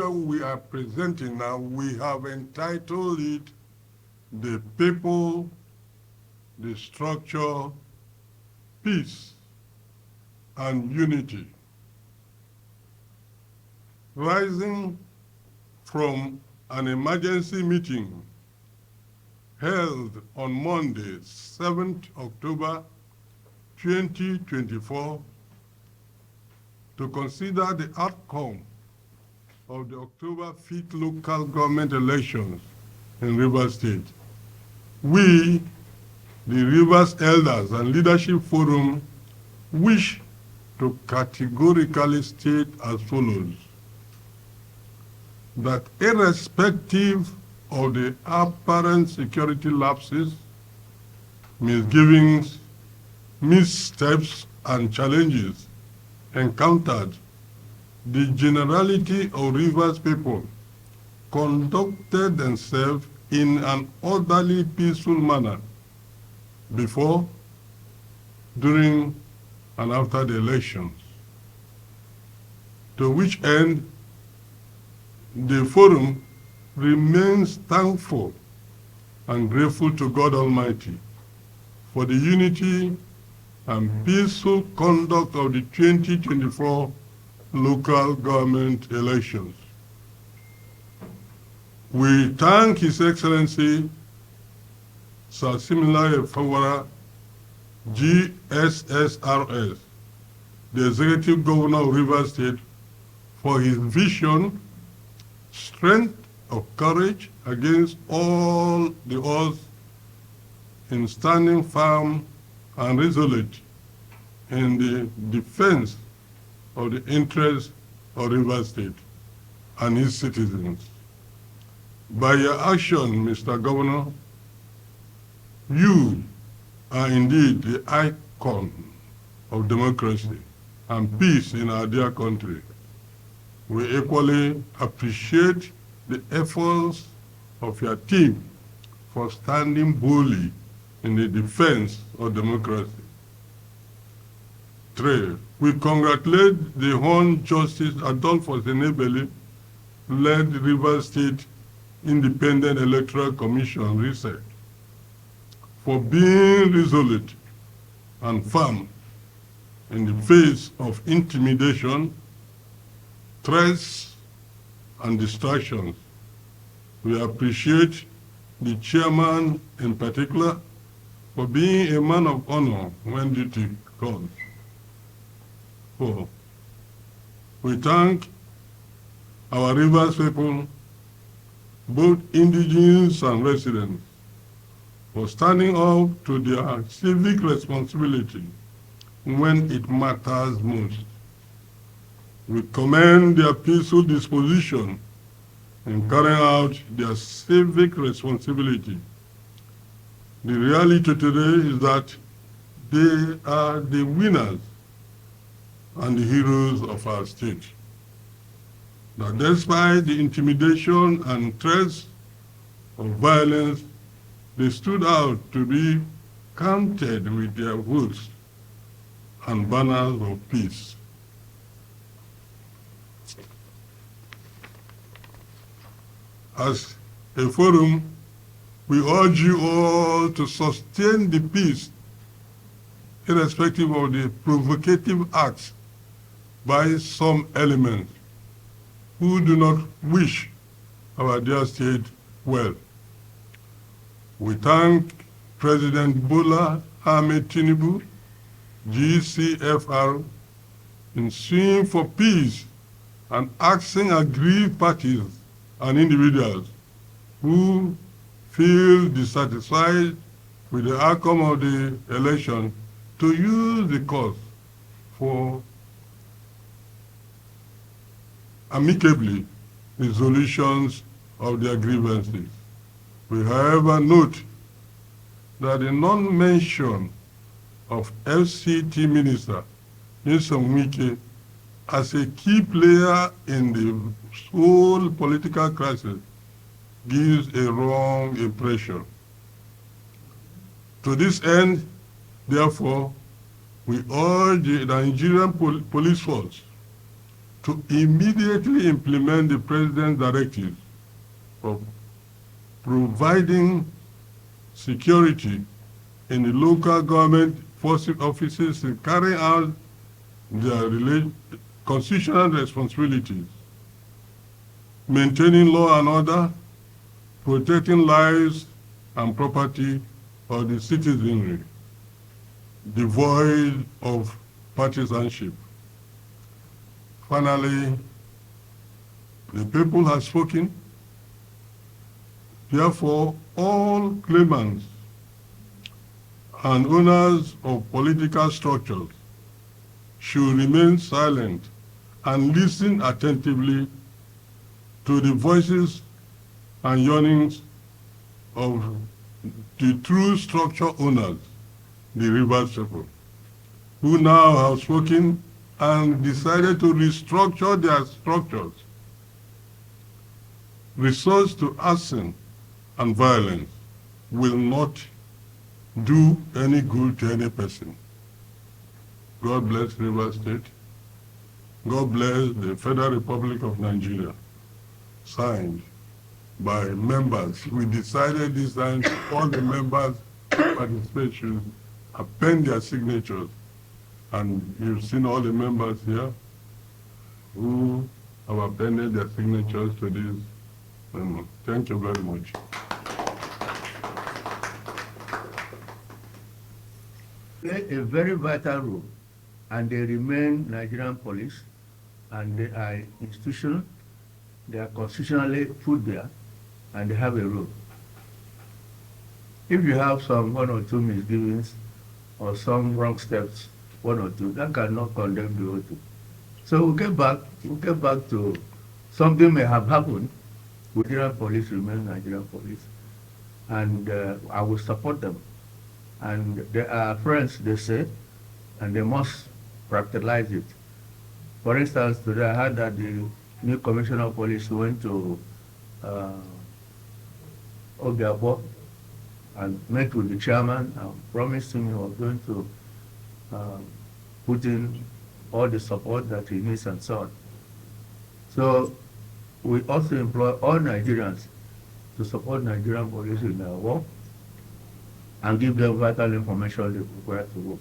We are presenting now, we have entitled it The People, the Structure, Peace, and Unity. Rising from an emergency meeting held on Monday, 7th October 2024, to consider the outcome of the October 5th local government elections in Rivers State. We, the Rivers Elders and Leadership Forum, wish to categorically state as follows: that irrespective of the apparent security lapses, misgivings, missteps, and challenges encountered, the generality of Rivers people conducted themselves in an orderly, peaceful manner before, during, and after the elections, to which end the Forum remains thankful and grateful to God Almighty for the unity and peaceful conduct of the 2024 local government elections. We thank His Excellency Sir Fubara, GSSRS, the Executive Governor of Rivers State, for his vision, strength of courage against all the odds in standing firm and resolute in the defense of the interests of Rivers State and its citizens. By your action, Mr. Governor, you are indeed the icon of democracy and peace in our dear country. We equally appreciate the efforts of your team for standing boldly in the defense of democracy. 3. We congratulate the Hon. Justice Adolphus Enebeli-led Rivers State Independent Electoral Commission (RISEC) for being resolute and firm in the face of intimidation, threats, and distractions. We appreciate the chairman in particular for being a man of honor when duty calls. 4. We thank our Rivers people, both indigenous and residents, for standing up to their civic responsibility when it matters most. We commend their peaceful disposition in carrying out their civic responsibility. The reality today is that they are the winners and the heroes of our state. That despite the intimidation and threats of violence, they stood out to be counted with their votes and banners of peace. As a forum, we urge you all to sustain the peace irrespective of the provocative acts by some elements who do not wish our dear state well. We thank President Bola Ahmed Tinubu, GCFR, in suing for peace and asking aggrieved parties and individuals who feel dissatisfied with the outcome of the election to use the cause for amicably resolutions of their grievances. We, however, note that the non-mention of FCT Minister SYMFONI as a key player in the whole political crisis gives a wrong impression. To this end, therefore, we urge the Nigerian police force to immediately implement the President's directives of providing security in the local government forces offices in carrying out their constitutional responsibilities, maintaining law and order, protecting lives and property of the citizenry, devoid of partisanship. Finally, the people have spoken. Therefore, all claimants and owners of political structures should remain silent and listen attentively to the voices and yearnings of the true structure owners, the Rivers people, who now have spoken and decided to restructure their structures. Resorts to arson and violence will not do any good to any person. God bless Rivers State. God bless the Federal Republic of Nigeria. Signed by members. We decided this time all the members participate should append their signatures. And you've seen all the members here who have appended their signatures to this memo. Thank you very much. Play a very vital role, and they remain Nigerian police, and they are institutional. They are constitutionally put there, and they have a role. If you have some one or two misgivings or some wrong steps, one or two, that cannot condemn the whole thing. So we'll get back to something may have happened. Nigerian police remain Nigerian police, and I will support them. And they are friends, they say, and they must practicalize it. For instance, today I heard that the new commissioner of police went to Obiabo and met with the chairman and promised him he was going to put in all the support that he needs and so on. So we also employ all Nigerians to support Nigerian police in their work and give them vital information they require to work.